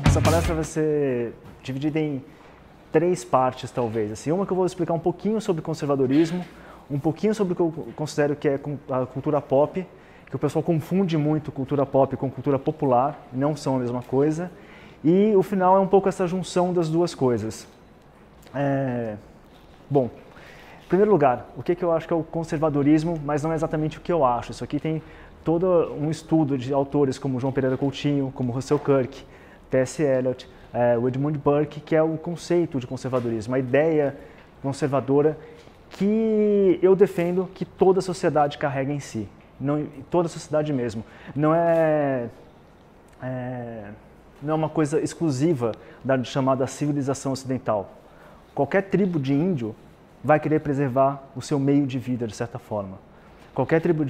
Essa palestra vai ser dividida em 3 partes, talvez. Assim, uma que eu vou explicar um pouquinho sobre conservadorismo, um pouquinho sobre o que eu considero que é a cultura pop, que o pessoal confunde muito cultura pop com cultura popular, não são a mesma coisa. E o final é um pouco essa junção das duas coisas. Bom, em primeiro lugar, o que eu acho que é o conservadorismo, mas não é exatamente o que eu acho. Isso aqui tem todo um estudo de autores como João Pereira Coutinho, como Russell Kirk, T.S. Eliot, o Edmund Burke, que é o conceito de conservadorismo, a ideia conservadora que eu defendo que toda a sociedade carrega em si, toda a sociedade mesmo. Não é uma coisa exclusiva da chamada civilização ocidental. Qualquer tribo de índio vai querer preservar o seu meio de vida, de certa forma. Qualquer tribo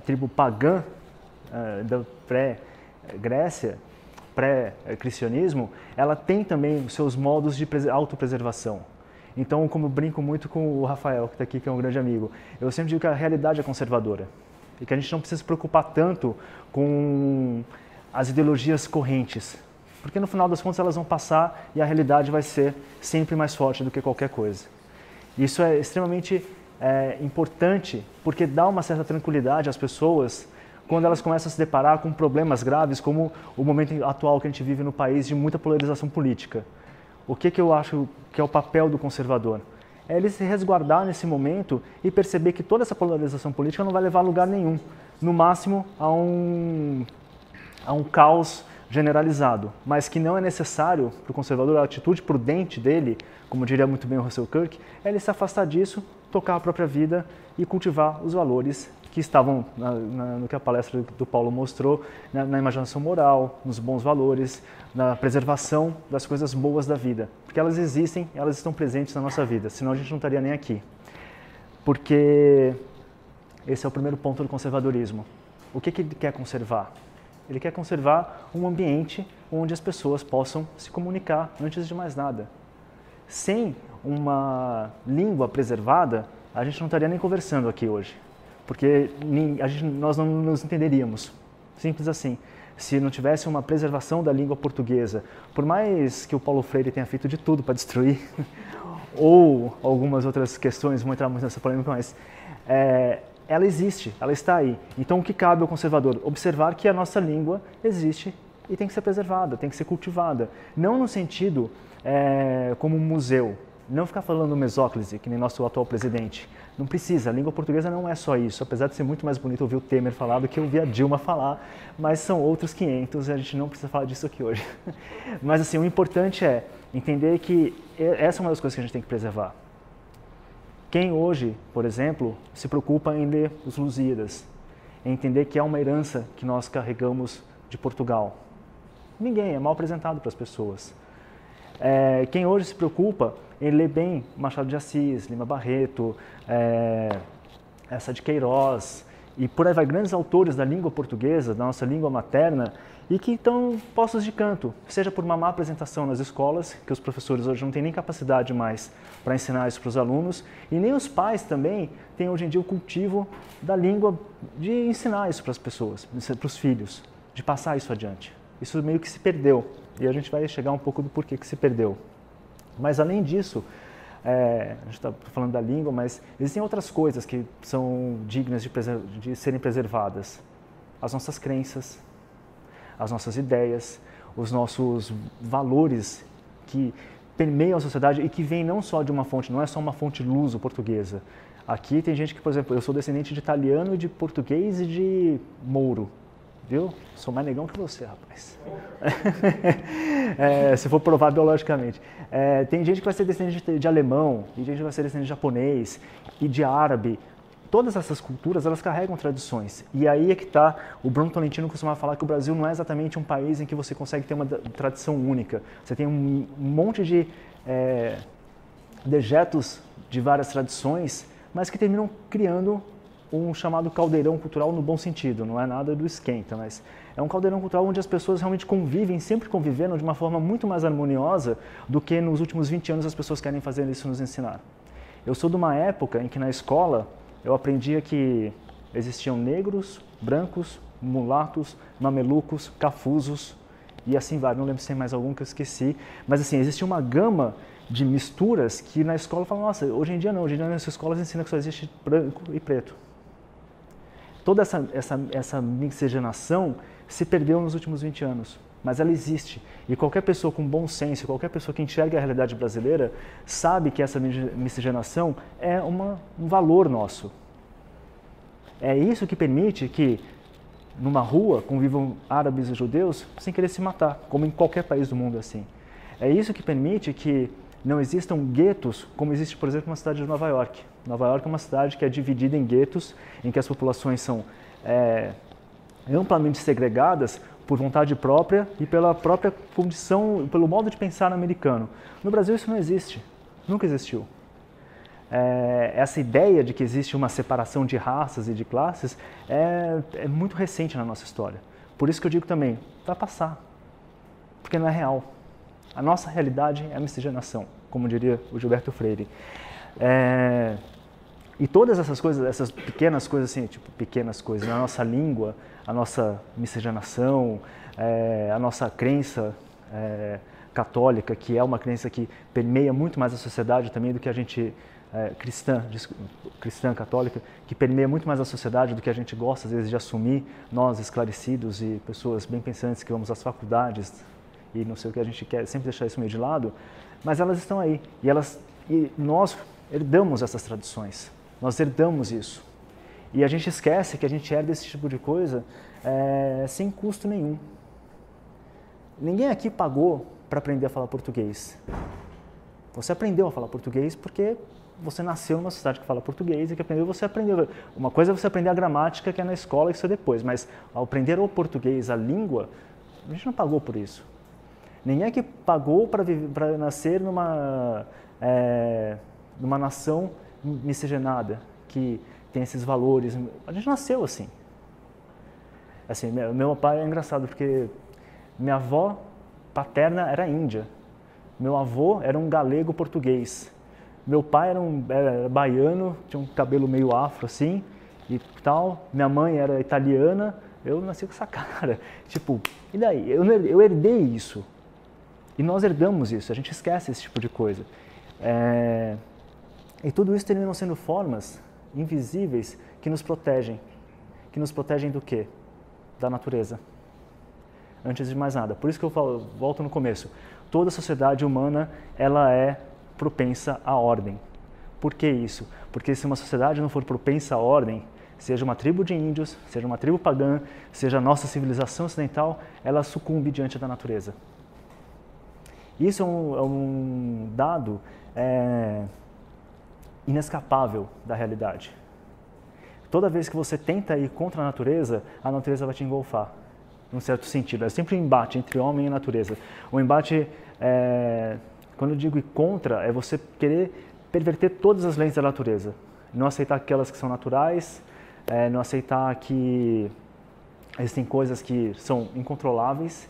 tribo pagã da pré-Grécia, pré-cristianismo, ela tem também os seus modos de autopreservação. Então, como eu brinco muito com o Rafael, que está aqui, que é um grande amigo, eu sempre digo que a realidade é conservadora e que a gente não precisa se preocupar tanto com as ideologias correntes, porque no final das contas elas vão passar e a realidade vai ser sempre mais forte do que qualquer coisa. Isso é extremamente importante, porque dá uma certa tranquilidade às pessoas quando elas começam a se deparar com problemas graves, como o momento atual que a gente vive no país de muita polarização política. O que eu acho que é o papel do conservador? É ele se resguardar nesse momento e perceber que toda essa polarização política não vai levar a lugar nenhum. No máximo, a um caos generalizado, mas que não é necessário para o conservador, a atitude prudente dele, como diria muito bem o Russell Kirk, é ele se afastar disso, tocar a própria vida e cultivar os valores que estavam no que a palestra do Paulo mostrou, na imaginação moral, nos bons valores, na preservação das coisas boas da vida. Porque elas existem, elas estão presentes na nossa vida, senão a gente não estaria nem aqui. Porque esse é o primeiro ponto do conservadorismo. O que ele quer conservar? Ele quer conservar um ambiente onde as pessoas possam se comunicar antes de mais nada. Sem uma língua preservada, a gente não estaria nem conversando aqui hoje. Porque nós não nos entenderíamos, simples assim. Se não tivesse uma preservação da língua portuguesa, por mais que o Paulo Freire tenha feito de tudo para destruir, ou algumas outras questões, vou entrar muito nessa polêmica, mas ela existe, ela está aí. Então o que cabe ao conservador? Observar que a nossa língua existe e tem que ser preservada, tem que ser cultivada. Não no sentido como um museu, não ficar falando mesóclise, que nem nosso atual presidente. Não precisa, a língua portuguesa não é só isso, apesar de ser muito mais bonito ouvir o Temer falar do que ouvir a Dilma falar, mas são outros 500 e a gente não precisa falar disso aqui hoje. Mas assim, o importante é entender que essa é uma das coisas que a gente tem que preservar. Quem hoje, por exemplo, se preocupa em ler os Lusíadas, em entender que é uma herança que nós carregamos de Portugal. Ninguém, é mal apresentado para as pessoas. Quem hoje se preocupa em ler bem Machado de Assis, Lima Barreto, essa de Queiroz, e por aí vai, grandes autores da língua portuguesa, da nossa língua materna, e que estão postos de canto, seja por uma má apresentação nas escolas, que os professores hoje não têm nem capacidade mais para ensinar isso para os alunos, e nem os pais também têm hoje em dia o cultivo da língua de ensinar isso para as pessoas, para os filhos, de passar isso adiante. Isso meio que se perdeu, e a gente vai chegar um pouco do porquê que se perdeu. Mas além disso, a gente está falando da língua, mas existem outras coisas que são dignas de serem preservadas. As nossas crenças, as nossas ideias, os nossos valores que permeiam a sociedade e que vêm não só de uma fonte, não é só uma fonte luso-portuguesa. Aqui tem gente que, por exemplo, eu sou descendente de italiano e de português e de mouro. Viu? Sou mais negão que você, rapaz. Se for provar biologicamente. Tem gente que vai ser descendente de alemão, e gente que vai ser descendente de japonês e de árabe. Todas essas culturas, elas carregam tradições. E aí é que está, o Bruno Tolentino costumava falar que o Brasil não é exatamente um país em que você consegue ter uma tradição única. Você tem um monte de dejetos de várias tradições, mas que terminam criando um chamado caldeirão cultural no bom sentido, não é nada do esquenta, mas é um caldeirão cultural onde as pessoas realmente convivem, sempre conviveram de uma forma muito mais harmoniosa do que nos últimos 20 anos as pessoas querem fazer isso nos ensinar. Eu sou de uma época em que na escola eu aprendia que existiam negros, brancos, mulatos, mamelucos, cafusos e assim vai. Não lembro se tem mais algum que eu esqueci, mas assim, existia uma gama de misturas que na escola falam, nossa, hoje em dia não, hoje em dia nas escolas ensina que só existe branco e preto. Toda essa miscigenação se perdeu nos últimos 20 anos, mas ela existe. E qualquer pessoa com bom senso, qualquer pessoa que enxerga a realidade brasileira, sabe que essa miscigenação é um valor nosso. É isso que permite que numa rua convivam árabes e judeus sem querer se matar, como em qualquer país do mundo assim. É isso que permite que não existam guetos, como existe, por exemplo, na cidade de Nova York. Nova York é uma cidade que é dividida em guetos, em que as populações são amplamente segregadas por vontade própria e pela própria condição, pelo modo de pensar americano. No Brasil isso não existe, nunca existiu. Essa ideia de que existe uma separação de raças e de classes é muito recente na nossa história. Por isso que eu digo também, vai passar, porque não é real. A nossa realidade é a miscigenação, como diria o Gilberto Freire. E todas essas coisas, essas pequenas coisas assim, tipo pequenas coisas, na nossa língua, a nossa miscigenação, a nossa crença católica, que é uma crença que permeia muito mais a sociedade também do que a gente cristã católica, que permeia muito mais a sociedade do que a gente gosta às vezes de assumir, nós esclarecidos e pessoas bem pensantes que vamos às faculdades e não sei o que, a gente quer sempre deixar isso meio de lado, mas elas estão aí e nós herdamos essas tradições, nós herdamos isso e a gente esquece que a gente herda esse tipo de coisa sem custo nenhum. Ninguém aqui pagou para aprender a falar português. Você aprendeu a falar português porque você nasceu numa sociedade que fala português e que aprendeu, você aprendeu. Uma coisa é você aprender a gramática, que é na escola, isso é depois, mas ao aprender o português, a língua, a gente não pagou por isso. Ninguém aqui pagou para nascer numa nação miscigenada, que tem esses valores. A gente nasceu assim. Assim, meu pai é engraçado, porque minha avó paterna era índia. Meu avô era um galego português. Meu pai era baiano, tinha um cabelo meio afro assim e tal. Minha mãe era italiana, eu nasci com essa cara. Tipo, e daí? Eu herdei isso. E nós herdamos isso, a gente esquece esse tipo de coisa. E tudo isso terminam sendo formas invisíveis que nos protegem. Que nos protegem do quê? Da natureza. Antes de mais nada. Por isso que eu volto no começo. Toda sociedade humana, ela é propensa à ordem. Por que isso? Porque se uma sociedade não for propensa à ordem, seja uma tribo de índios, seja uma tribo pagã, seja a nossa civilização ocidental, ela sucumbe diante da natureza. Isso é um dado inescapável da realidade. Toda vez que você tenta ir contra a natureza vai te engolfar, num certo sentido. É sempre um embate entre homem e natureza. O embate, quando eu digo ir contra, é você querer perverter todas as leis da natureza. Não aceitar aquelas que são naturais, não aceitar que existem coisas que são incontroláveis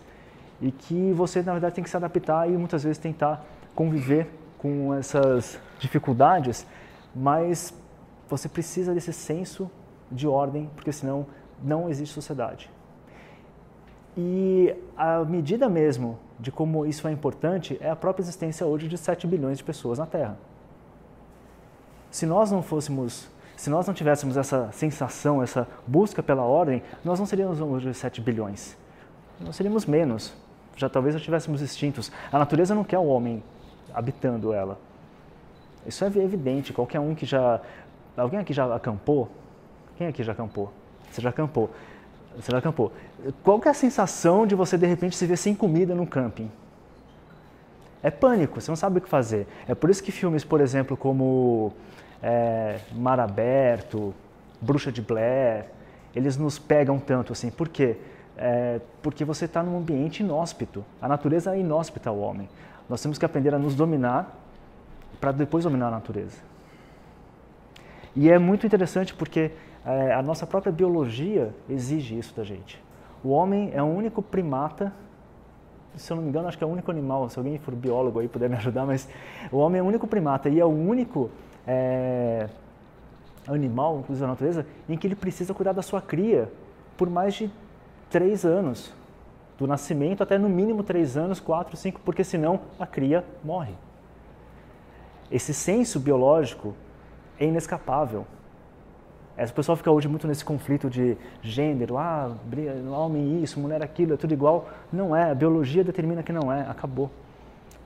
e que você, na verdade, tem que se adaptar e muitas vezes tentar conviver com essas dificuldades, mas você precisa desse senso de ordem, porque senão não existe sociedade. E a medida mesmo de como isso é importante é a própria existência hoje de 7 bilhões de pessoas na Terra. Se nós não tivéssemos essa sensação, essa busca pela ordem, nós não seríamos hoje 7 bilhões. Nós seríamos menos. Talvez já estivéssemos extintos. A natureza não quer o homem habitando ela. Isso é evidente. Qualquer um que já... Alguém aqui já acampou? Quem aqui já acampou? Você já acampou. Você já acampou. Qual que é a sensação de você, de repente, se ver sem comida no camping? É pânico, você não sabe o que fazer. É por isso que filmes, por exemplo, como Mar Aberto, Bruxa de Blair, eles nos pegam tanto assim. Por quê? Porque você está num ambiente inóspito. A natureza é inóspita ao homem. Nós temos que aprender a nos dominar para depois dominar a natureza. E é muito interessante porque a nossa própria biologia exige isso da gente. O homem é o único primata, se eu não me engano, acho que é o único animal, se alguém for biólogo aí puder me ajudar, mas o homem é o único primata e é o único animal, inclusive da natureza, em que ele precisa cuidar da sua cria por mais de 3 anos. Do nascimento até no mínimo 3 anos, 4, 5, porque senão a cria morre. Esse senso biológico é inescapável. O pessoal fica hoje muito nesse conflito de gênero, homem isso, mulher aquilo, é tudo igual. Não é, a biologia determina que não é, acabou.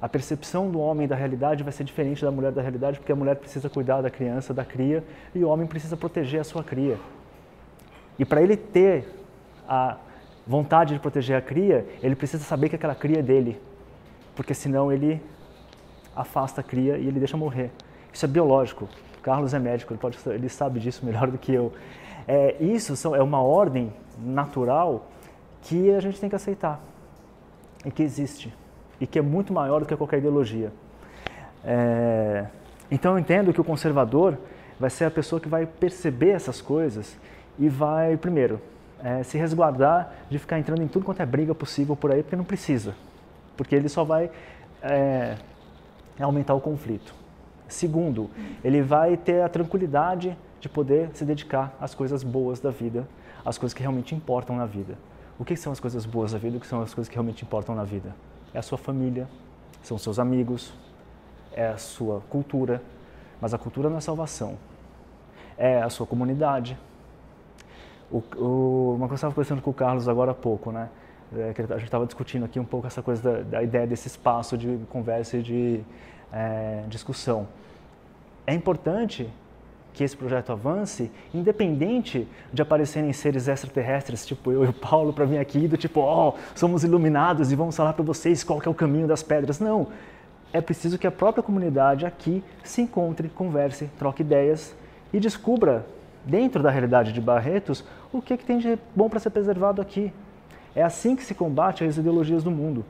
A percepção do homem da realidade vai ser diferente da mulher da realidade, porque a mulher precisa cuidar da criança, da cria, e o homem precisa proteger a sua cria. E para ele ter a vontade de proteger a cria, ele precisa saber que aquela cria é dele, porque senão ele afasta a cria e ele deixa morrer. Isso é biológico. O Carlos é médico, ele sabe disso melhor do que eu. Isso é uma ordem natural que a gente tem que aceitar e que existe e que é muito maior do que qualquer ideologia. Então eu entendo que o conservador vai ser a pessoa que vai perceber essas coisas e vai, primeiro, se resguardar de ficar entrando em tudo quanto é briga possível por aí, porque não precisa, porque ele só vai aumentar o conflito. Segundo, ele vai ter a tranquilidade de poder se dedicar às coisas boas da vida, às coisas que realmente importam na vida. O que são as coisas boas da vida? O que são as coisas que realmente importam na vida? É a sua família, são seus amigos, é a sua cultura, mas a cultura não é salvação. É a sua comunidade. Uma coisa que eu estava conversando com o Carlos agora há pouco, né? Que a gente estava discutindo aqui um pouco essa coisa da ideia desse espaço de conversa e de discussão. É importante que esse projeto avance, independente de aparecerem seres extraterrestres, tipo eu e o Paulo, para vir aqui do tipo, somos iluminados e vamos falar para vocês qual que é o caminho das pedras. Não, é preciso que a própria comunidade aqui se encontre, converse, troque ideias e descubra, dentro da realidade de Barretos, o que tem de bom para ser preservado aqui. É assim que se combate as ideologias do mundo.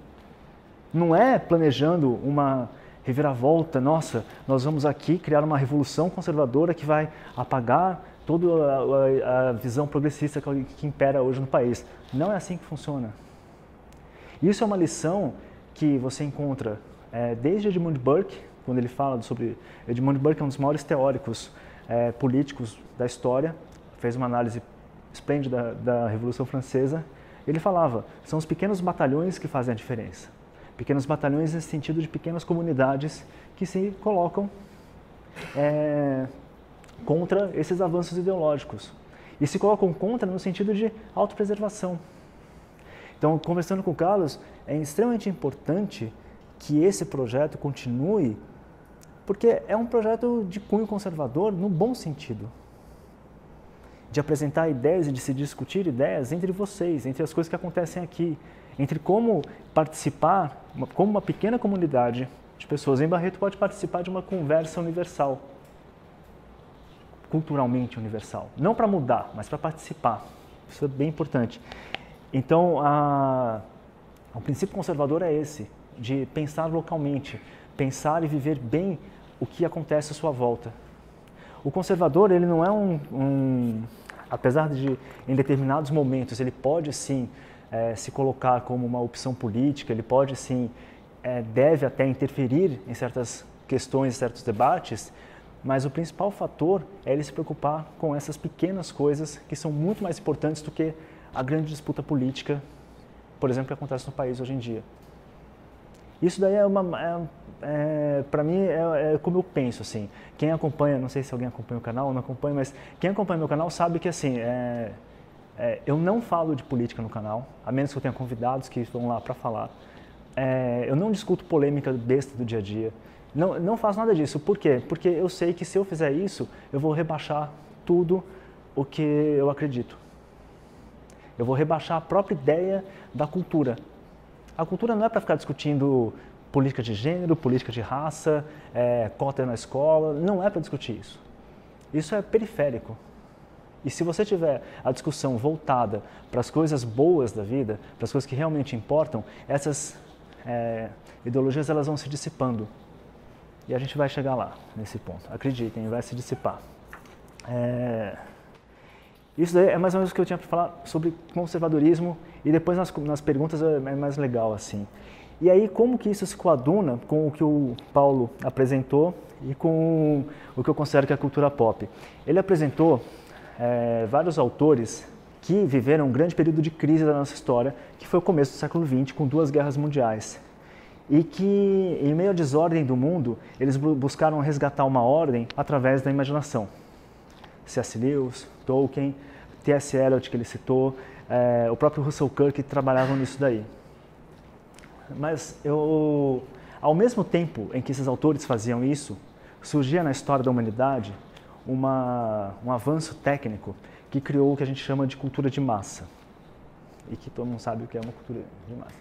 Não é planejando uma reviravolta, nossa, nós vamos aqui criar uma revolução conservadora que vai apagar toda a visão progressista que impera hoje no país. Não é assim que funciona. Isso é uma lição que você encontra desde Edmund Burke, quando ele fala sobre... Edmund Burke é um dos maiores teóricos políticos da história, fez uma análise esplêndida da Revolução Francesa. Ele falava, são os pequenos batalhões que fazem a diferença. Pequenos batalhões nesse sentido de pequenas comunidades que se colocam contra esses avanços ideológicos. E se colocam contra no sentido de autopreservação. Então, conversando com o Carlos, é extremamente importante que esse projeto continue, porque é um projeto de cunho conservador no bom sentido. De apresentar ideias e de se discutir ideias entre vocês, entre as coisas que acontecem aqui, entre como participar, como uma pequena comunidade de pessoas em Barreto pode participar de uma conversa universal, culturalmente universal. Não para mudar, mas para participar. Isso é bem importante. Então, o princípio conservador é esse, de pensar localmente, pensar e viver bem o que acontece à sua volta. O conservador, ele não é apesar de, em determinados momentos, ele pode sim se colocar como uma opção política, ele pode sim, deve até interferir em certas questões, certos debates, mas o principal fator é ele se preocupar com essas pequenas coisas que são muito mais importantes do que a grande disputa política, por exemplo, que acontece no país hoje em dia. Isso daí para mim, é como eu penso, assim. Quem acompanha, não sei se alguém acompanha o canal ou não acompanha, mas quem acompanha meu canal sabe que, assim, eu não falo de política no canal, a menos que eu tenha convidados que vão lá para falar. Eu não discuto polêmica besta do dia a dia. Não faço nada disso. Por quê? Porque eu sei que se eu fizer isso, eu vou rebaixar tudo o que eu acredito. Eu vou rebaixar a própria ideia da cultura. A cultura não é para ficar discutindo política de gênero, política de raça, cota na escola, não é para discutir isso. Isso é periférico. E se você tiver a discussão voltada para as coisas boas da vida, para as coisas que realmente importam, essas ideologias elas vão se dissipando. E a gente vai chegar lá, nesse ponto. Acreditem, vai se dissipar. Isso daí é mais ou menos o que eu tinha para falar sobre conservadorismo, e depois nas perguntas é mais legal assim. E aí como que isso se coaduna com o que o Paulo apresentou e com o que eu considero que é a cultura pop? Ele apresentou vários autores que viveram um grande período de crise da nossa história, que foi o começo do século XX, com 2 guerras mundiais. E que, em meio à desordem do mundo, eles buscaram resgatar uma ordem através da imaginação. C.S. Lewis, Tolkien, T.S. Eliot, que ele citou, o próprio Russell Kirk trabalhavam nisso daí. Mas ao mesmo tempo em que esses autores faziam isso, surgia na história da humanidade um avanço técnico que criou o que a gente chama de cultura de massa. E que todo mundo sabe o que é uma cultura de massa,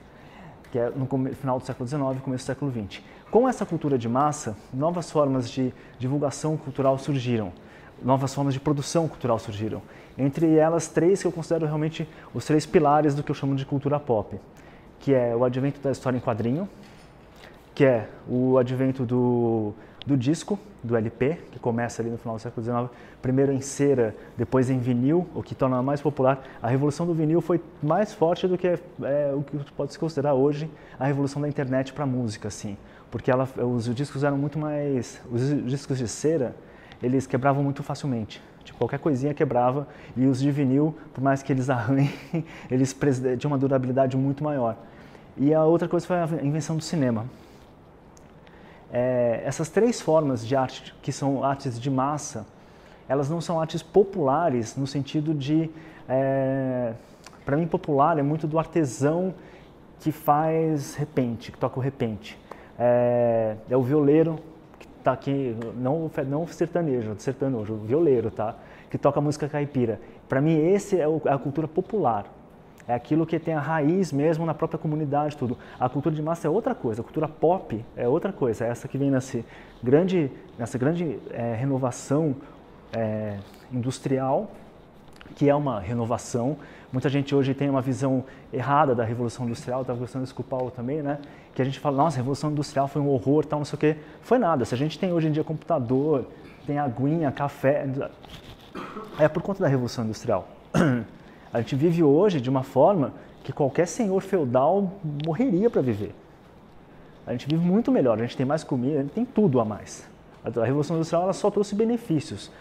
que é no final do século XIX e começo do século XX. Com essa cultura de massa, novas formas de divulgação cultural surgiram, novas formas de produção cultural surgiram. Entre elas, 3 que eu considero realmente os 3 pilares do que eu chamo de cultura pop, que é o advento da história em quadrinho, que é o advento do disco, do LP, que começa ali no final do século XIX, primeiro em cera, depois em vinil, o que torna mais popular. A revolução do vinil foi mais forte do que o que pode se considerar hoje a revolução da internet para a música, assim, porque os discos eram muito mais... Os discos de cera, eles quebravam muito facilmente. Tipo, qualquer coisinha quebrava, e os de vinil, por mais que eles arranhem, eles tinham uma durabilidade muito maior. E a outra coisa foi a invenção do cinema. Essas 3 formas de arte, que são artes de massa, elas não são artes populares no sentido de... para mim, popular é muito do artesão que faz repente, que toca o repente. É o violeiro, que está aqui, não sertanejo, o violeiro, tá? Que toca música caipira. Para mim, esse é a cultura popular. É aquilo que tem a raiz mesmo na própria comunidade, tudo. A cultura de massa é outra coisa, a cultura pop é outra coisa. É essa que vem nessa grande renovação industrial, que é uma renovação. Muita gente hoje tem uma visão errada da Revolução Industrial, da Revolução do Paulo também, né? Que a gente fala, nossa, a Revolução Industrial foi um horror, tal, não sei o quê. Foi nada. Se a gente tem hoje em dia computador, tem aguinha, café, é por conta da Revolução Industrial. A gente vive hoje de uma forma que qualquer senhor feudal morreria para viver. A gente vive muito melhor, a gente tem mais comida, a gente tem tudo a mais. A Revolução Industrial ela só trouxe benefícios.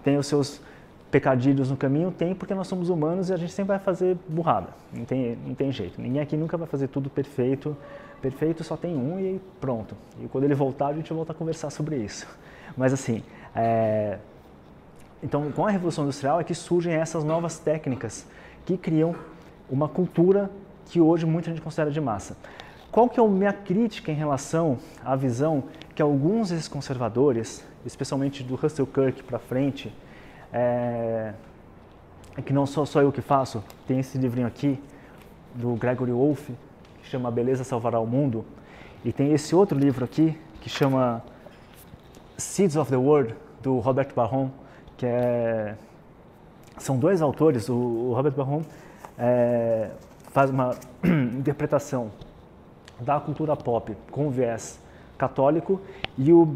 Tem os seus pecadilhos no caminho? Tem, porque nós somos humanos e a gente sempre vai fazer burrada. Não tem jeito. Ninguém aqui nunca vai fazer tudo perfeito. Perfeito só tem um e pronto. E quando ele voltar, a gente volta a conversar sobre isso. Mas assim, então com a Revolução Industrial é que surgem essas novas técnicas que criam uma cultura que hoje muita gente considera de massa. Qual que é a minha crítica em relação à visão que alguns desses conservadores, especialmente do Russell Kirk para frente, que não sou só eu que faço, tem esse livrinho aqui, do Gregory Wolfe, que chama A Beleza Salvará o Mundo, e tem esse outro livro aqui, que chama Seeds of the World, do Robert Barron, que são 2 autores. O Robert Barron faz uma interpretação da cultura pop com viés católico, e o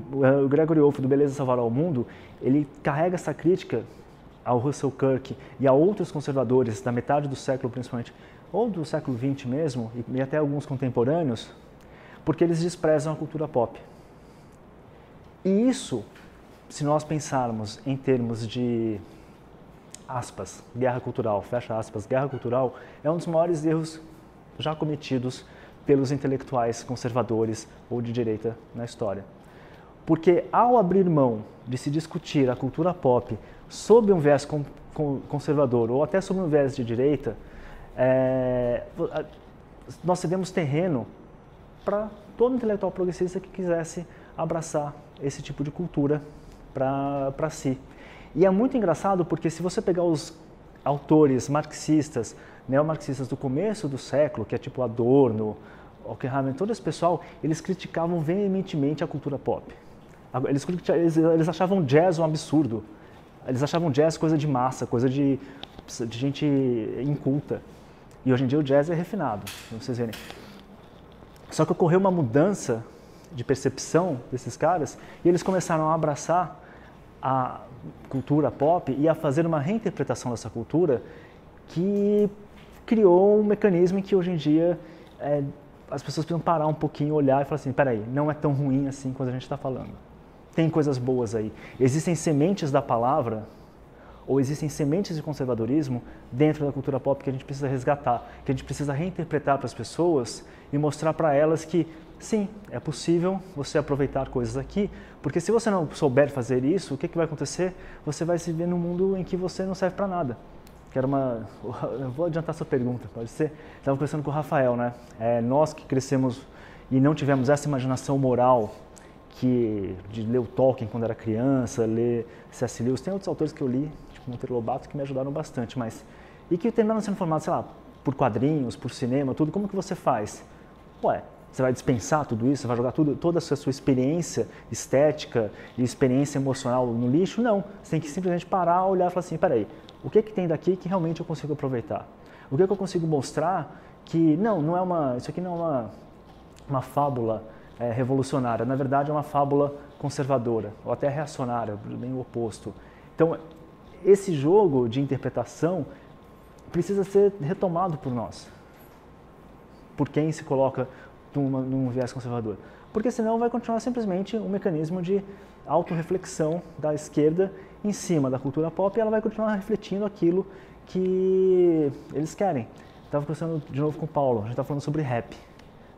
Gregory Wolfe, do Beleza Salvará o Mundo, ele carrega essa crítica ao Russell Kirk e a outros conservadores da metade do século, principalmente, ou do século XX mesmo, e até alguns contemporâneos, porque eles desprezam a cultura pop. E isso, se nós pensarmos em termos de, aspas, guerra cultural, fecha aspas, guerra cultural, é um dos maiores erros já cometidos pelos intelectuais conservadores ou de direita na história. Porque ao abrir mão de se discutir a cultura pop sob um viés conservador ou até sob um viés de direita, nós cedemos terreno para todo intelectual progressista que quisesse abraçar esse tipo de cultura para si. E é muito engraçado porque se você pegar os autores marxistas, neomarxistas do começo do século, que é tipo Adorno, Horkheimer, todo esse pessoal, eles criticavam veementemente a cultura pop. Eles achavam jazz um absurdo. Eles achavam jazz coisa de massa, coisa de gente inculta. E hoje em dia o jazz é refinado, pra vocês verem. Só que ocorreu uma mudança de percepção desses caras e eles começaram a abraçar a cultura pop e a fazer uma reinterpretação dessa cultura que criou um mecanismo em que hoje em dia as pessoas precisam parar um pouquinho, olhar e falar assim, peraí, não é tão ruim assim quando a gente está falando. Tem coisas boas aí. Existem sementes da palavra ou existem sementes de conservadorismo dentro da cultura pop que a gente precisa resgatar, que a gente precisa reinterpretar para as pessoas e mostrar para elas que, sim, é possível você aproveitar coisas aqui, porque se você não souber fazer isso, o que vai acontecer? Você vai se ver num mundo em que você não serve para nada. Eu vou adiantar sua pergunta, pode ser? Estava conversando com o Rafael, né? Nós que crescemos e não tivemos essa imaginação moral de ler o Tolkien quando era criança, ler C.S. Lewis, tem outros autores que eu li, tipo Monteiro Lobato, que me ajudaram bastante, e que terminaram sendo formados, sei lá, por quadrinhos, por cinema, tudo. Como que você faz? Você vai dispensar tudo isso? Você vai jogar toda a sua experiência estética e experiência emocional no lixo? Não. Você tem que simplesmente parar, olhar e falar assim, peraí, o que tem daqui que realmente eu consigo aproveitar? O que eu consigo mostrar que, isso aqui não é uma fábula revolucionária, na verdade é uma fábula conservadora, ou até reacionária, bem o oposto. Então, esse jogo de interpretação precisa ser retomado por nós, por quem se coloca num viés conservador. Porque senão vai continuar simplesmente um mecanismo de autorreflexão da esquerda em cima da cultura pop e ela vai continuar refletindo aquilo que eles querem. Estava conversando de novo com o Paulo, a gente está falando sobre rap.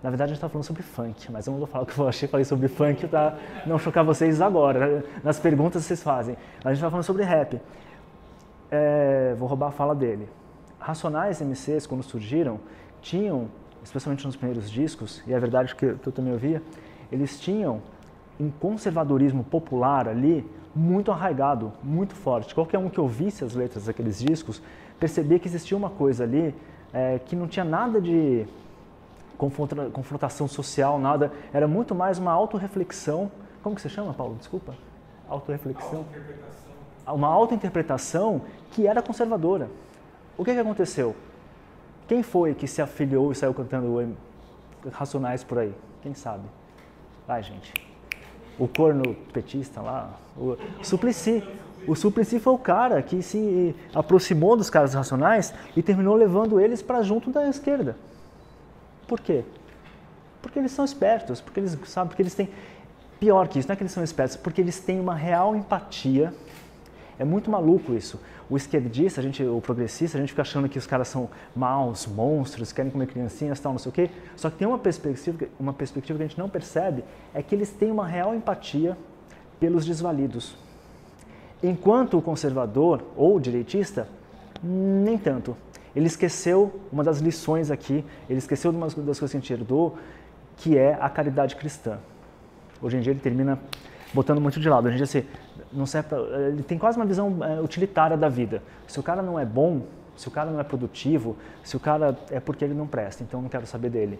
Na verdade, a gente está falando sobre funk, mas eu não vou falar o que eu achei, falei sobre funk para não chocar vocês agora. Nas perguntas vocês fazem. A gente está falando sobre rap. Vou roubar a fala dele. Racionais MCs, quando surgiram, tinham, especialmente nos primeiros discos, e é verdade que eu também ouvia, eles tinham um conservadorismo popular ali muito arraigado, muito forte. Qualquer um que ouvisse as letras daqueles discos percebia que existia uma coisa ali que não tinha nada de confrontação social, nada. Era muito mais uma autorreflexão. Como que você chama, Paulo? Desculpa. Autorreflexão. Uma autointerpretação que era conservadora. O que aconteceu? Quem foi que se afiliou e saiu cantando Racionais por aí? Quem sabe? Vai, gente. O corno petista lá, o Suplicy. O Suplicy foi o cara que se aproximou dos caras racionais e terminou levando eles para junto da esquerda. Por quê? Porque eles são espertos, porque eles sabem, porque eles têm... Pior que isso, não é que eles são espertos, porque eles têm uma real empatia. É muito maluco isso. O esquerdista, o progressista, a gente fica achando que os caras são maus, monstros, querem comer criancinhas, tal, não sei o quê. Só que tem uma perspectiva que a gente não percebe, é que eles têm uma real empatia pelos desvalidos. Enquanto o conservador ou o direitista, nem tanto. Ele esqueceu uma das lições aqui, ele esqueceu de uma das coisas que a gente herdou, que é a caridade cristã. Hoje em dia ele termina botando muito de lado. Hoje em dia assim, não serve pra, ele tem quase uma visão utilitária da vida. Se o cara não é bom, se o cara não é produtivo, se o cara é porque ele não presta, então eu não quero saber dele.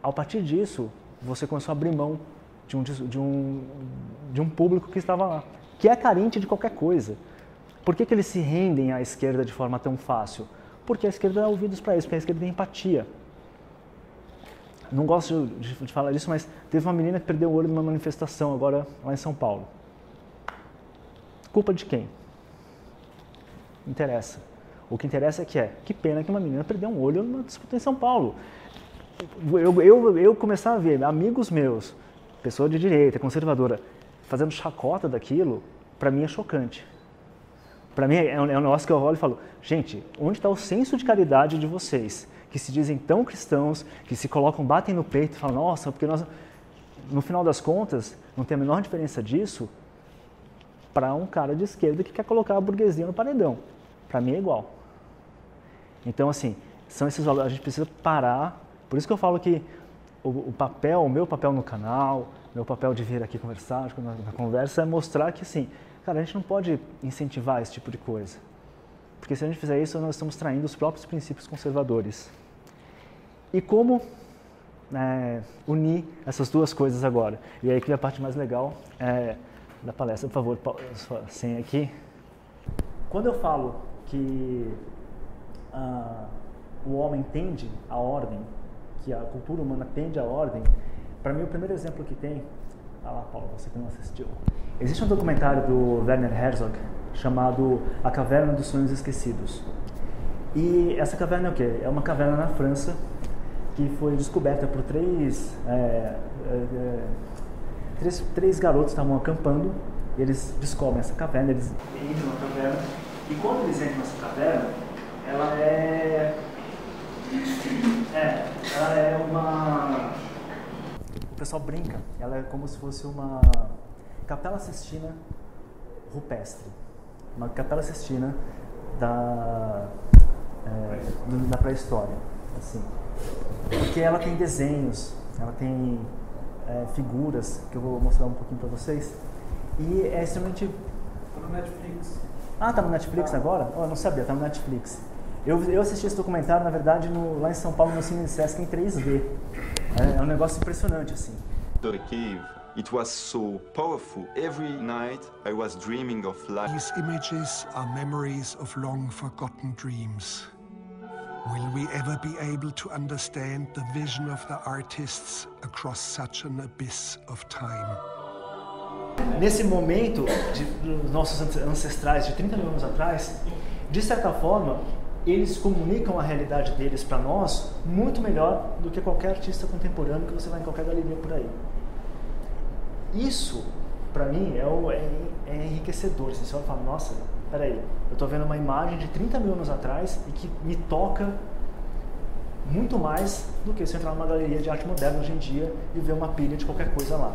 A partir disso, você começou a abrir mão de um público que estava lá, que é carente de qualquer coisa. Por que eles se rendem à esquerda de forma tão fácil? Porque a esquerda dá ouvidos para eles, porque a esquerda tem empatia. Não gosto de falar disso, mas teve uma menina que perdeu o olho numa manifestação agora lá em São Paulo. Culpa de quem? Interessa. O que interessa é que pena que uma menina perdeu um olho numa disputa em São Paulo. Eu começar a ver amigos meus, pessoa de direita, conservadora, fazendo chacota daquilo, para mim é chocante. Para mim é um negócio que eu olho e falo, gente, onde está o senso de caridade de vocês? Que se dizem tão cristãos, que se colocam, batem no peito e falam, nossa, porque nós... No final das contas, não tem a menor diferença disso para um cara de esquerda que quer colocar a burguesia no paredão. Para mim é igual. Então, assim, são esses valores, a gente precisa parar. Por isso que eu falo que o meu papel no canal, meu papel de vir aqui conversar, na conversa, é mostrar que, assim, cara, a gente não pode incentivar esse tipo de coisa. Porque se a gente fizer isso, nós estamos traindo os próprios princípios conservadores. E como unir essas duas coisas agora? E aí que vem a parte mais legal da palestra. Por favor, sua senha aqui. Quando eu falo que o homem tende à ordem, que a cultura humana tende à ordem, para mim o primeiro exemplo que tem... Ah lá, Paulo, você que não assistiu. Existe um documentário do Werner Herzog chamado A Caverna dos Sonhos Esquecidos. E essa caverna é o quê? É uma caverna na França que foi descoberta por três garotos que estavam acampando. Eles descobrem essa caverna, eles entram na caverna, e quando eles entram nessa caverna, ela é uma... O pessoal brinca, ela é como se fosse uma Capela Sistina rupestre, uma Capela Sistina da pré-história, assim, porque ela tem desenhos, ela tem figuras que eu vou mostrar um pouquinho para vocês, e é extremamente... Tá no Netflix. Ah, tá no Netflix agora? Oh, eu não sabia, tá no Netflix. Eu assisti esse documentário, na verdade, lá em São Paulo, no Cine Sesc, em 3D. É um negócio impressionante, assim. The cave, it was so powerful. Every night I was dreaming of life. These images are memories of long forgotten dreams. Will we ever be able to understand the vision of the artists across such an abyss of time? Nesse momento, dos nossos ancestrais de 30 mil anos atrás, de certa forma, eles comunicam a realidade deles para nós muito melhor do que qualquer artista contemporâneo que você vai em qualquer galeria por aí. Isso, para mim, é enriquecedor. Você vai falar, nossa, peraí, eu estou vendo uma imagem de 30 mil anos atrás e que me toca muito mais do que se eu entrar numa galeria de arte moderna hoje em dia e ver uma pilha de qualquer coisa lá.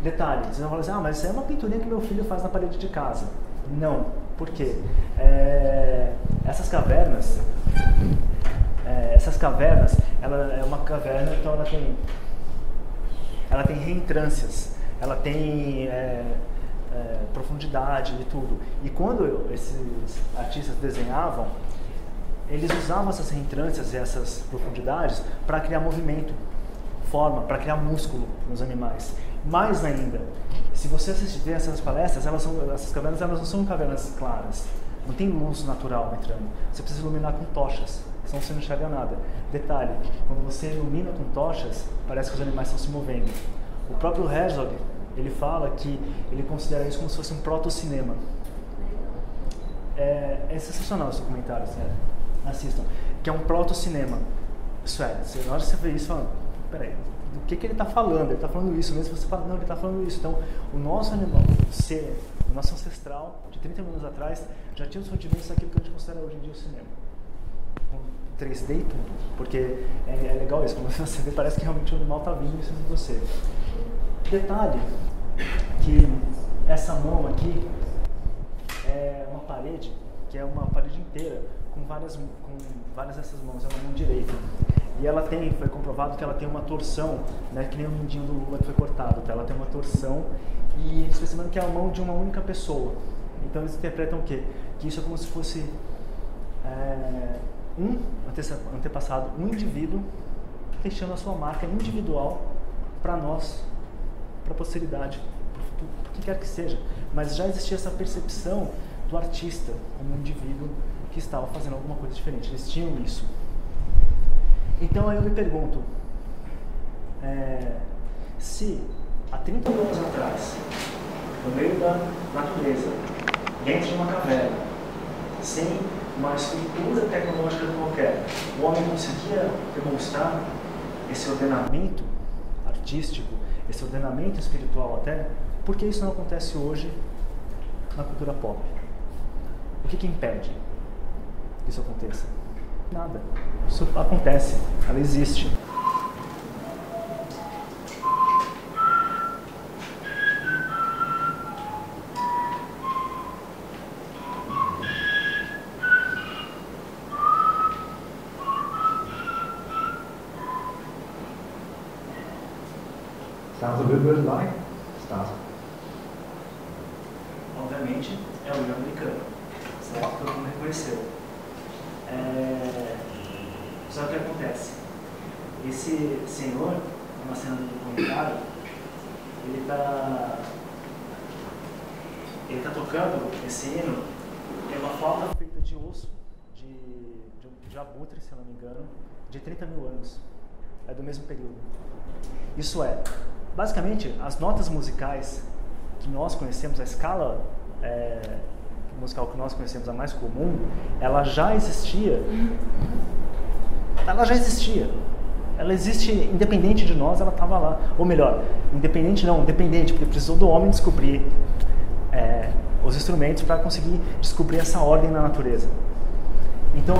Detalhe, vocês vão falar assim, mas isso é uma pinturinha que meu filho faz na parede de casa. Não, por quê? Essas cavernas, ela é uma caverna, então ela tem reentrâncias, ela tem profundidade e tudo. E quando esses artistas desenhavam, eles usavam essas reentrâncias e essas profundidades para criar movimento, forma, para criar músculo nos animais. Mais ainda, se você ver essas palestras, essas cavernas elas não são cavernas claras, não tem luz natural entrando. Você precisa iluminar com tochas, senão você não enxerga nada. Detalhe, quando você ilumina com tochas, parece que os animais estão se movendo. O próprio Herzog, ele fala que ele considera isso como se fosse um proto-cinema. É sensacional esse documentário, sério. Assistam. Que é um proto-cinema. Isso é, na hora que você vê isso, fala, peraí, do que ele está falando? Ele está falando isso mesmo? Você fala, não, ele está falando isso. Então, o nosso animal, o nosso ancestral, de 30 mil anos atrás, já tinha os rudimentos daquilo que a gente considera hoje em dia o cinema. Com 3D e tudo. Porque é legal isso, quando você vê, parece que realmente o animal está vindo em cima de você. Detalhe, que essa mão aqui é uma parede, que é uma parede inteira, com várias dessas mãos, é uma mão direita. E ela foi comprovado que ela tem uma torção, né, que nem o mindinho do Lula que foi cortado, tá? Ela tem uma torção e eles pensam que é a mão de uma única pessoa. Então eles interpretam o quê? Que isso é como se fosse um antepassado, um indivíduo deixando a sua marca individual para nós, para a posteridade, para o que quer que seja. Mas já existia essa percepção do artista como um indivíduo que estava fazendo alguma coisa diferente. Eles tinham isso. Então aí eu me pergunto, se há 30 mil anos atrás, no meio da natureza, dentro de uma caverna, sem uma estrutura tecnológica qualquer, o homem conseguia demonstrar esse ordenamento artístico, esse ordenamento espiritual até, por que isso não acontece hoje na cultura pop? O que impede que isso aconteça? Nada. Isso acontece, ela existe. Sounds a little bit like Stars. Obviamente é o hino americano, certo? Todo mundo reconheceu. Só que o que acontece? Esse senhor, numa cena do documentário, ele tá tocando esse hino, é uma flauta feita de osso, de abutre, se eu não me engano, de 30 mil anos. É do mesmo período. Isso é, basicamente, as notas musicais que nós conhecemos, a escala musical que nós conhecemos, a mais comum, ela já existia. Ela já existia. Ela existe, independente de nós, ela estava lá. Ou melhor, independente não, dependente, porque precisou do homem descobrir os instrumentos para conseguir descobrir essa ordem na natureza. Então,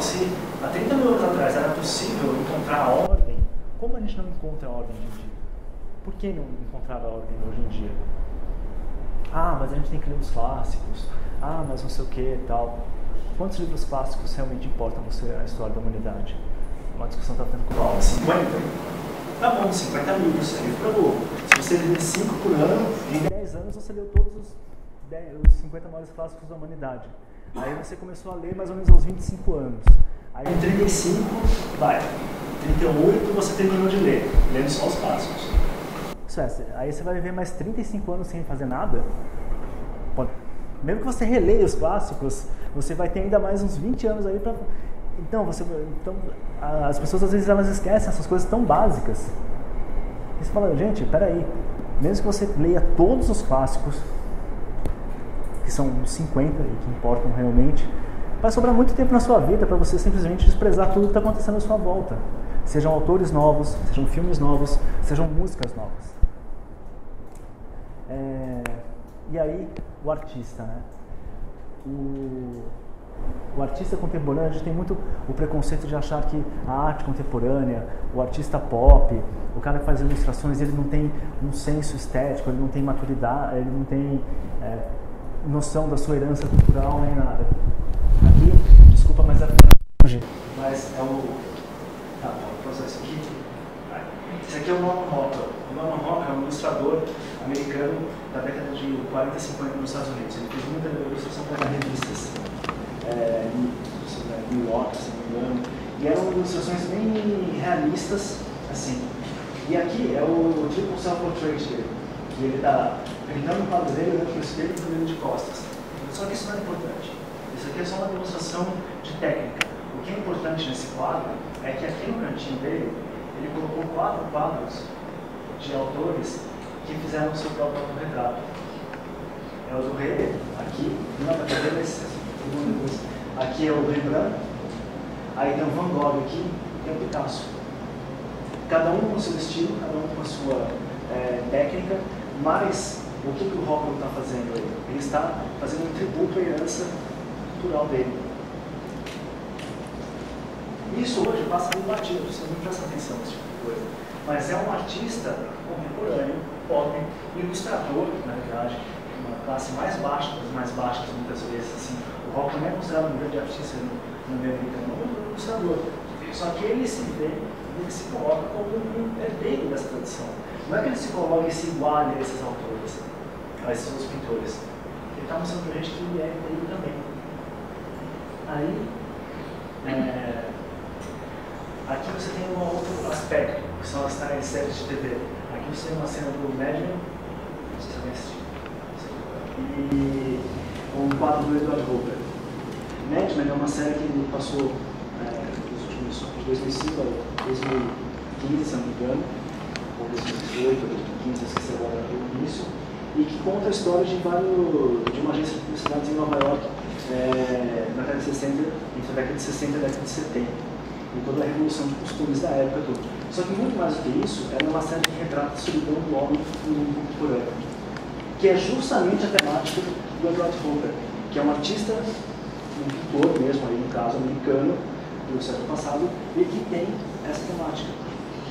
se há 30 mil anos atrás era possível encontrar a ordem, como a gente não encontra a ordem hoje em dia? Por que não encontrar a ordem hoje em dia? Ah, mas a gente tem que ler os clássicos. Ah, mas não sei o que e tal. Quantos livros clássicos realmente importam você a história da humanidade? Uma discussão está tendo com o 50? Tá bom, 50 livros, é livro pra burro. Se você ler 5 por ano, em 10 anos você leu todos os 50 maiores clássicos da humanidade. Aí você começou a ler mais ou menos aos 25 anos. Aí em 35, 38 você terminou de ler, lendo só os clássicos. Aí você vai viver mais 35 anos sem fazer nada. Mesmo que você releia os clássicos, você vai ter ainda mais uns 20 anos aí para... Então, as pessoas às vezes elas esquecem essas coisas tão básicas. E você fala, gente, peraí, mesmo que você leia todos os clássicos, que são uns 50 e que importam realmente, vai sobrar muito tempo na sua vida para você simplesmente desprezar tudo que está acontecendo à sua volta. Sejam autores novos, sejam filmes novos, sejam músicas novas. E aí, o artista, né? O artista contemporâneo, a gente tem muito o preconceito de achar que a arte contemporânea, o artista pop, o cara que faz ilustrações, ele não tem um senso estético, ele não tem maturidade, ele não tem noção da sua herança cultural nem nada. Aqui, desculpa, mas mas é o processo aqui. Esse aqui é o Norman Rockwell. O Norman Rockwell é um ilustrador americano da década de 40 e 50 nos Estados Unidos. Ele fez muita ilustração para revistas, New York, se não me engano, e eram ilustrações bem realistas, assim. E aqui é o Triple Self-Portrait dele, que ele está pintando o quadro dele, olhando para o espelho e olhando de costas. Só que isso não é importante. Isso aqui é só uma demonstração de técnica. O que é importante nesse quadro é que aqui no cantinho dele, ele colocou 4 quadros de autores que fizeram o seu próprio retrato. É o do Rei, aqui, não dá para ver, mas aqui é o Rembrandt, aí tem o Van Gogh aqui, tem o Picasso. Cada um com o seu estilo, cada um com a sua técnica, mas o que o Rockwell está fazendo aí? Ele está fazendo um tributo à herança cultural dele. Isso hoje passa meio batido, você não presta atenção nesse tipo de coisa. Mas é um artista contemporâneo, pobre, ilustrador, na verdade, uma classe mais baixa, das mais baixas muitas vezes. Assim, o Rockwell não é considerado um grande artista no meio americano, é um ilustrador. Só que ele se coloca como um herdeiro dessa tradição. Não é que ele se coloque e se iguale a esses autores, a esses outros pintores. Ele está mostrando para a gente que ele é herdeiro também. Aí, aqui você tem um outro aspecto, que são as tais séries de TV. Aqui você tem uma cena do Mad Men, não sei se alguém assistiu, e um quadro do Edward Hopper. Mad Men é uma série que passou nos últimos de 2005 a 2015, se não me engano, ou 2018, ou 2015, esqueci agora o início, e que conta a história de uma agência de publicidade em Nova York na década de 60, entre a década de 60 e a década de 70. E toda a revolução de costumes da época toda. Só que muito mais do que isso, ela é uma série que retrata a solidão do homem no mundo contemporâneo, que é justamente a temática do Edward Hopper, que é um artista, um pintor mesmo, aí, no caso americano, do século passado, e que tem essa temática.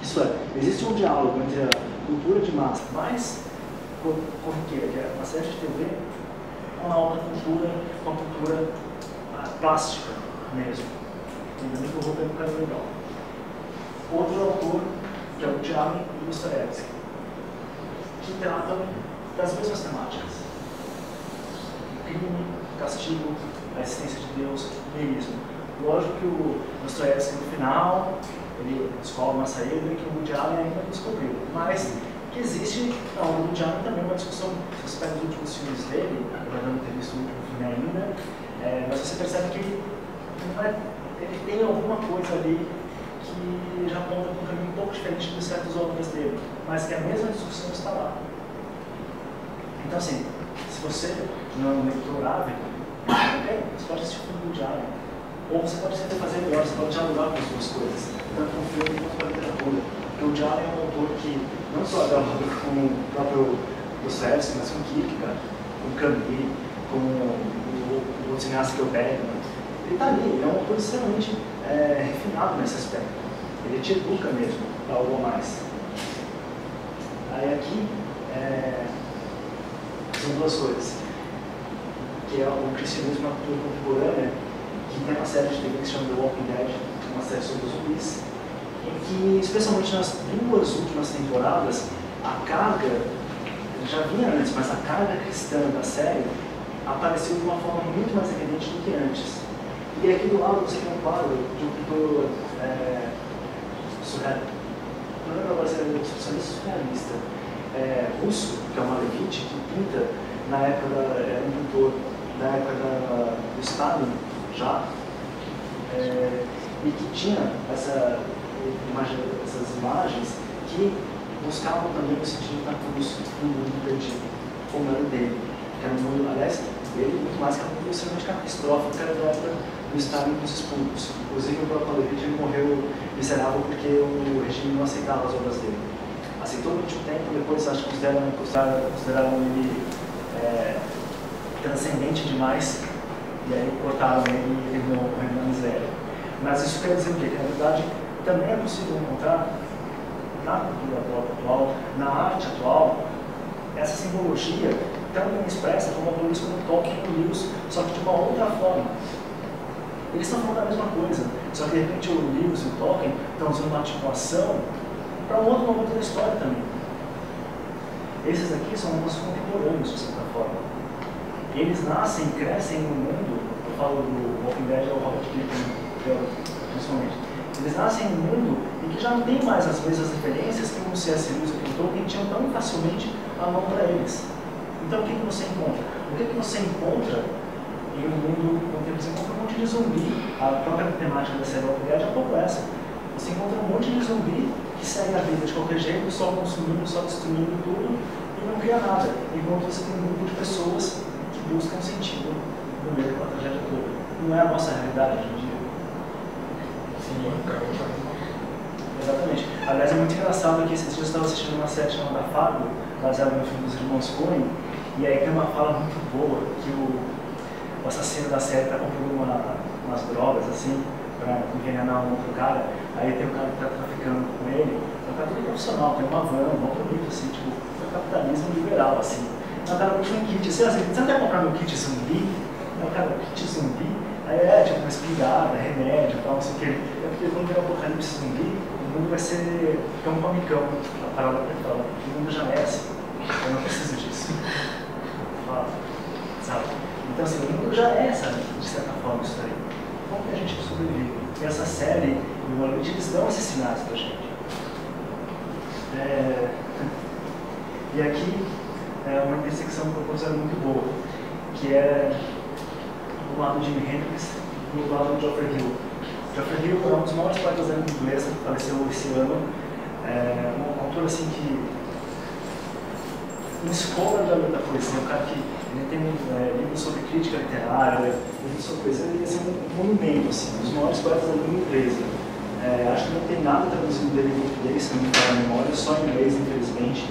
Isso é, existe um diálogo entre a cultura de massa mais corriqueira, que é uma série de TV, com a alta cultura, com a cultura plástica mesmo. Ainda que o Hopper é um cara legal. Outro autor, que é o Tiago Dostoiévski, que tratam das mesmas temáticas: crime, castigo, a existência de Deus, niilismo. Lógico que o Dostoiévski, no final, ele descobre uma saída que o Woody Allen ainda não descobriu, mas que existe, ao longo do Woody Allen também uma discussão. Se você pega os últimos filmes dele, apesar de não ter visto o último filme ainda, mas você percebe que ele tem alguma coisa ali que já aponta para um caminho um pouco diferente de certas obras dele, mas que a mesma discussão está lá. Então, assim, se você não é um leitor ávido, você pode assistir o filme do Diário, ou você pode sempre fazer melhor, você pode dialogar com as duas coisas, tanto com o filme quanto com a literatura. Porque o Diário é um autor que não só dialoga com o próprio Dostoiévski, mas com Kierkegaard, com Camus, com o cineasta que eu pego. Ele está ali, ele é um autor extremamente refinado nesse aspecto. Ele te educa mesmo para algo a mais. Aí aqui são duas coisas, que é o cristianismo na cultura contemporânea, que tem uma série de TV que se chama The Walking Dead, uma série sobre os zumbis, em que, especialmente nas duas últimas temporadas, a carga, já vinha antes, mas a carga cristã da série apareceu de uma forma muito mais evidente do que antes. E aqui do lado você tem um quadro de um pintor não lembro agora se era expressionista surrealista, russo, que é o Malevich, que pinta na época era um pintor da época do Stalin já, e que tinha essas imagens que buscavam também o sentido da cruz no mundo perdido, como era o dele, que era um mundo, aliás, dele muito mais que era um mundo extremamente catastrófico, que era da época do Stalin com os expurgos. Inclusive o próprio Malevich morreu miserável porque o regime não aceitava as obras dele. Aceitou durante um tempo, depois acho que consideraram ele transcendente demais, e aí cortaram ele e terminou morrendo na miséria. Mas isso quer dizer o quê? Que na verdade também é possível encontrar na cultura atual, na arte atual, essa simbologia também expressa como autores como Tolkien e Lewis, só que de uma outra forma. Eles estão falando a mesma coisa, só que de repente o Lewis e o Tolkien estão usando uma articulação para um outro momento da história também. Esses aqui são nossos contemporâneos, de certa forma. Eles nascem e crescem no mundo, eu falo do Walking Dead, é o Robert Kirkman, principalmente. Eles nascem em um mundo em que já não tem mais as mesmas referências que o C.S. Lewis e o Tolkien tinham tão facilmente à mão para eles. Então o que você encontra? O que você encontra em um mundo onde você encontra um monte de zumbi? A própria temática da série Walking Dead é um pouco essa. Você encontra um monte de zumbi que segue a vida de qualquer jeito, só consumindo, só destruindo tudo e não cria nada. Enquanto você tem um grupo de pessoas que buscam sentido no meio da tragédia toda. Não é a nossa realidade hoje em dia. Sim, exatamente. Aliás, é muito engraçado que esses dias eu estava assistindo uma série chamada Fargo, baseada no filme dos irmãos Coen, e aí tem uma fala muito boa que o assassino da série está comprando umas drogas assim para envenenar um outro cara. Aí tem um cara que está traficando com ele, é um cara todo profissional, tem uma van, um bonito assim, tipo, é um capitalismo liberal assim. Então o cara puxa um kit, assim, você não quer comprar meu kit zumbi? O cara, kit zumbi? Aí tipo uma espingarda, remédio e tal, não sei o que. É porque quando vem o apocalipse zumbi, o mundo vai ser cão com micão. A palavra que ele fala, o mundo já é assim, eu não preciso disso. Fala, sabe? Então assim, o mundo já é, sabe, de certa forma isso daí. Como que a gente sobrevive? E essa série, normalmente eles dão esses sinais pra gente. E aqui é uma intersecção que eu considero muito boa, que é do lado de Jimi Hendrix e do lado de Geoffrey Hill. Geoffrey Hill é um dos maiores poetas da língua inglesa, que faleceu esse ano. Um autor assim que uma escola da poesia, um cara que ele tem livros sobre crítica literária, livros sobre poesia, ele é um monumento, assim, um dos maiores poetas da língua inglesa. Acho que não tem nada traduzido dele em português, se não me falha a memória, só em inglês, infelizmente.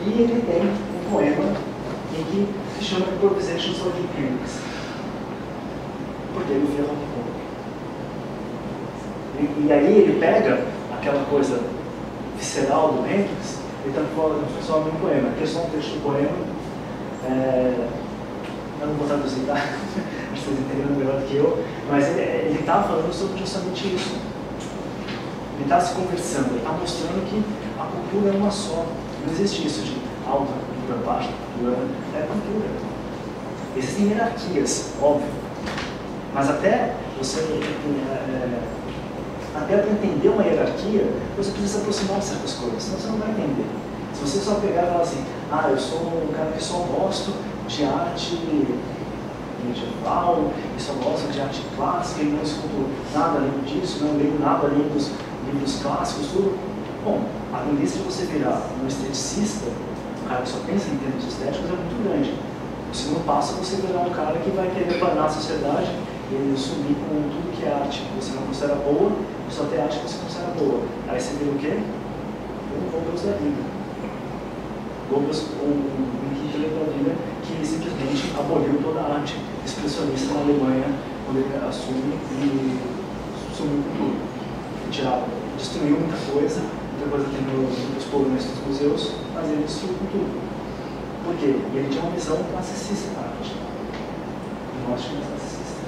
E ele tem um poema em que se chama Improvisations of Hendrix, porque ele via rock and roll. E aí ele pega aquela coisa visceral do Hendrix e transforma em um poema. Aqui é só um trecho do poema. Eu não vou traduzir, tá? Acho que vocês entenderam melhor do que eu. Mas ele está falando sobre justamente isso. Ele está se conversando, ele está mostrando que a cultura é uma só. Não existe isso de alta cultura, baixa cultura. É cultura. Existem hierarquias, óbvio. Mas até você até para entender uma hierarquia, você precisa se aproximar de certas coisas, senão você não vai entender. Se você só pegar e falar assim, eu sou um cara que só gosto de arte medieval, e só gosto de arte clássica, e não escuto nada além disso, não leio nada além dos livros clássicos, tudo. Bom, a tendência de você virar um esteticista, um cara que só pensa em termos estéticos, é muito grande. O segundo passo é você virar um cara que vai querer planar a sociedade e sumir com tudo que é arte que você não considera boa, e só tem arte que você considera boa. Aí você vira o quê? Um Goebbels da vida. Goebbels, um Hitler da vida, que simplesmente aboliu toda a arte expressionista na Alemanha, quando ele assume e sumiu com tudo. Destruiu muita coisa tem nos poloneses dos museus, mas ele destruiu com tudo. Por quê? E ele tinha uma visão classicista da arte. Nós tínhamos classicista.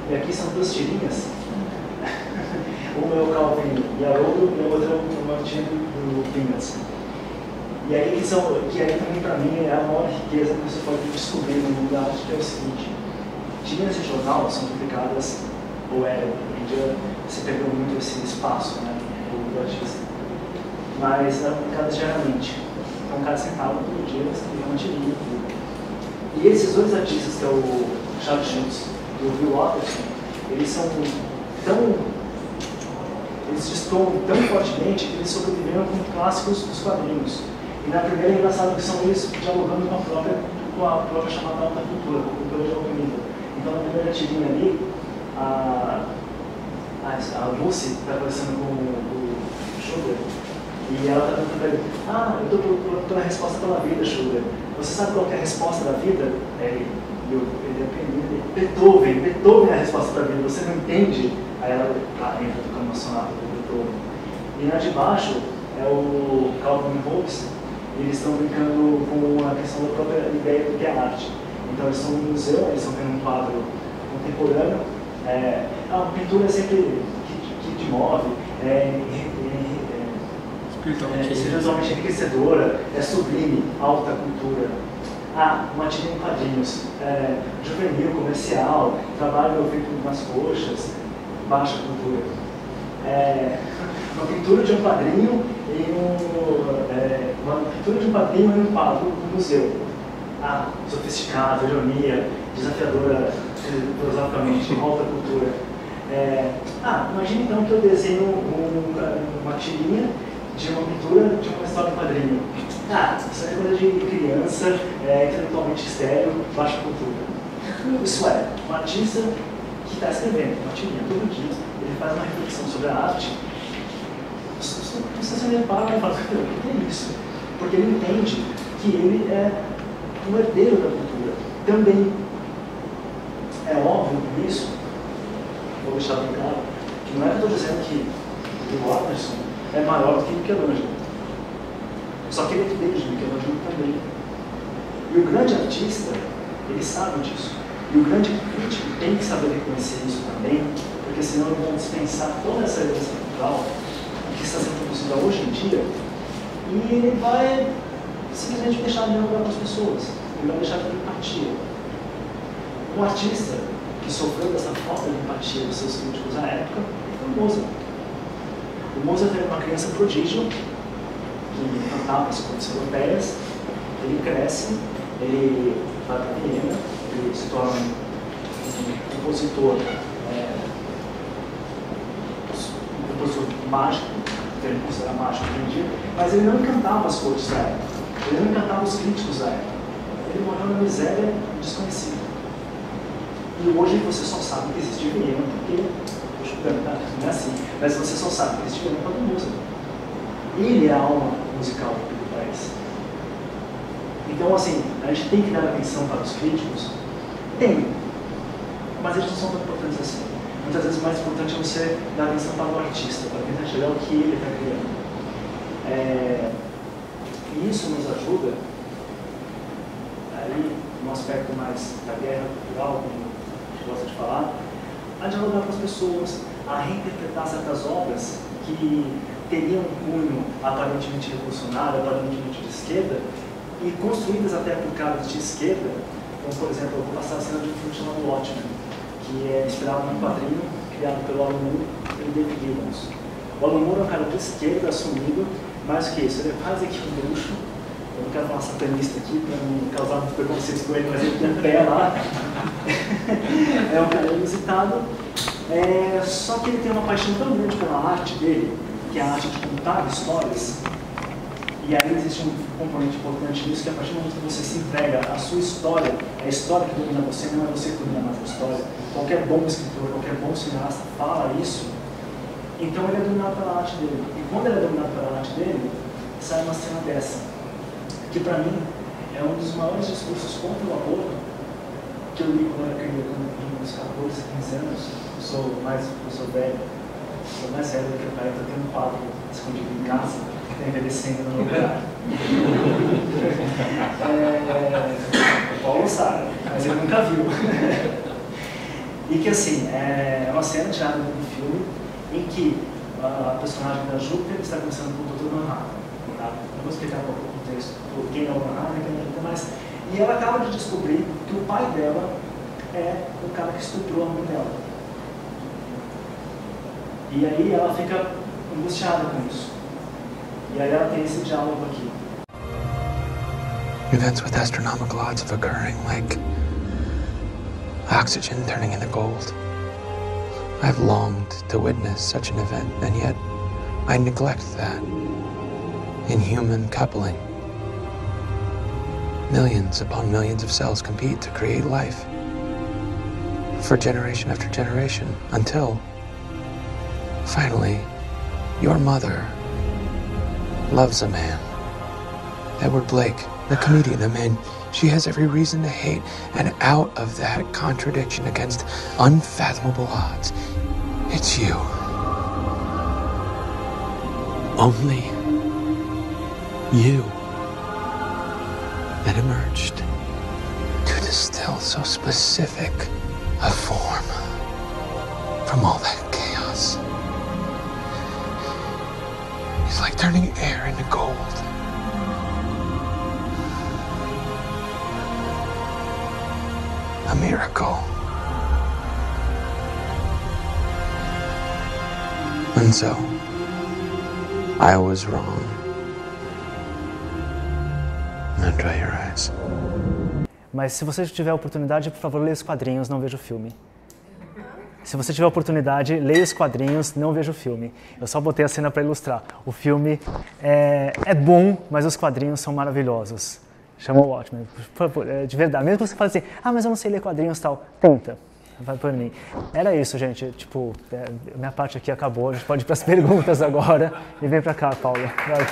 E aqui são duas tirinhas. Uma é o Calvin e Haroldo, e a outra é o Martin do Peanuts. E aí, que aí também para mim é a maior riqueza que você pode descobrir no mundo da arte, que é o seguinte: tirinhas de jornal são publicadas, ou hoje em dia se perdeu muito esse espaço, né, do artista, mas eram publicadas diariamente. Então, um cara sentado todo dia, escrevia uma tirinha. E esses dois artistas, que é o Charles Schultz e o Bill Watterson, eles destoam tão fortemente que eles sobreviveram com clássicos dos quadrinhos. E na primeira é engraçado que são eles dialogando com a própria chamada alta cultura, com a cultura de alto nível. Então, na primeira tirinha ali, a Lucy está conversando com o Schroeder, e ela está perguntando para ele: eu estou procurando a resposta pela vida, Schroeder. Você sabe qual que é a resposta da vida? Ele Beethoven é a resposta da vida, você não entende? Aí ela entra tocando uma sonata do Beethoven. E na de baixo é o Calvin e Hobbes, e eles estão brincando com a questão da própria ideia do que é arte. Então eles estão no museu, eles estão vendo um quadro contemporâneo. A pintura é sempre que te move, espiritualmente enriquecedora, é sublime, alta cultura. Uma tirinha em quadrinhos, juvenil, comercial, trabalho feito nas coxas, baixa cultura. Uma pintura de um quadrinho e um quadro no museu. Sofisticado, ironia, desafiadora filosoficamente, alta cultura. Imagina então que eu desenho uma tirinha de uma pintura de uma história em quadrinho. Isso é coisa de criança, intelectualmente estéril, baixa cultura. Isso é, um artista que está escrevendo uma tirinha todo dia, ele faz uma reflexão sobre a arte. Você repara e fala: o que é isso? Porque ele entende que ele é um herdeiro da cultura. Também é óbvio por isso, vou deixar bem claro, que não é que eu estou dizendo que o Watterson é maior do que Michelangelo. Só que ele é filho de Michelangelo também. E o grande artista, ele sabe disso. E o grande crítico tem que saber reconhecer isso também, porque senão ele vai dispensar toda essa herança cultural que está sendo produzida hoje em dia, e ele vai simplesmente deixar de dialogar com as pessoas. Ele vai deixar de ter empatia. Um artista que sofreu dessa falta de empatia dos seus críticos à época foi o Mozart. O Mozart era uma criança prodígio que cantava as cortes europeias. Ele cresce, ele vai para Viena, ele se torna um compositor mágico, que ele considera mágico hoje em dia, mas ele não encantava as cortes da época, ele não encantava os críticos da época. Ele morreu na miséria desconhecida. E hoje você só sabe que existe Viena porque, não é assim, mas você só sabe que existe Viena por causa do Mozart. Ele é a alma musical do país. Então, assim, a gente tem que dar atenção para os críticos? Tem, mas eles não são tão importantes assim. Muitas vezes o mais importante é você dar atenção para o artista, para tentar chegar ao que ele está criando. E isso nos ajuda, aí, num aspecto mais da guerra cultural, como a gente gosta de falar, a dialogar com as pessoas, a reinterpretar certas obras que teriam um cunho aparentemente revolucionário, aparentemente de esquerda, e construídas até por caras de esquerda, como por exemplo, eu vou passar a cena de um filme chamado Watchmen, que é inspirado num quadrinho criado pelo Alan Moore e David Gibbons. O Alan Moore é um cara de esquerda assumido, mais do que isso, ele é quase que um bruxo. Eu não quero falar satanista aqui para não causar muito preconceito com ele, mas ele tem um pé lá. É um cara inusitado, Só que ele tem uma paixão tão grande pela arte dele, que é a arte de contar histórias. E aí existe um componente importante nisso, que a partir do momento que você se entrega à sua história, é a história que domina você, não é você que domina mais a história. Qualquer bom escritor, qualquer bom cineasta fala isso. Então ele é dominado pela arte dele. E quando ele é dominado pela arte dele, sai uma cena dessa, que pra mim é um dos maiores discursos contra o aborto que eu li quando eu era criança, quando eu tinha uns 14, 15 anos. Eu sou velho, sou mais velho do que o cara, então eu tenho um quadro escondido em casa, que está envelhecendo no meu lugar. O Paulo sabe, mas ele nunca viu. E que assim, é uma cena tirada do filme em que a personagem da Júpiter está conversando com o Dr. Manhattan. Tá? Eu vou explicar um pouco o contexto, quem é o Manhattan, quem é a Júpiter, mas... E ela acaba de descobrir que o pai dela é o cara que estuprou a mãe dela. E aí ela fica angustiada com isso. E aí ela tem esse diálogo aqui. Events with astronomical odds of occurring, like oxygen turning into gold. I've longed to witness such an event, and yet I neglect that. Inhuman coupling. Millions upon millions of cells compete to create life for generation after generation, until finally your mother loves a man. Edward Blake, the comedian, a man she has every reason to hate, and out of that contradiction against unfathomable odds, it's you. Only you that emerged to distill so specific a form from all that chaos. It's like turning air into gold. A miracle. And so, I was wrong. Now dry your eyes. Mas se você tiver a oportunidade, por favor, leia os quadrinhos, não veja o filme. Se você tiver a oportunidade, leia os quadrinhos, não veja o filme. Eu só botei a cena para ilustrar. O filme é bom, mas os quadrinhos são maravilhosos. Chama o Watchmen, de verdade. Mesmo que você fale assim, mas eu não sei ler quadrinhos e tal, tenta, vai por mim. Era isso, gente, tipo, minha parte aqui acabou, a gente pode ir para as perguntas agora. E vem para cá, Paula. Vai.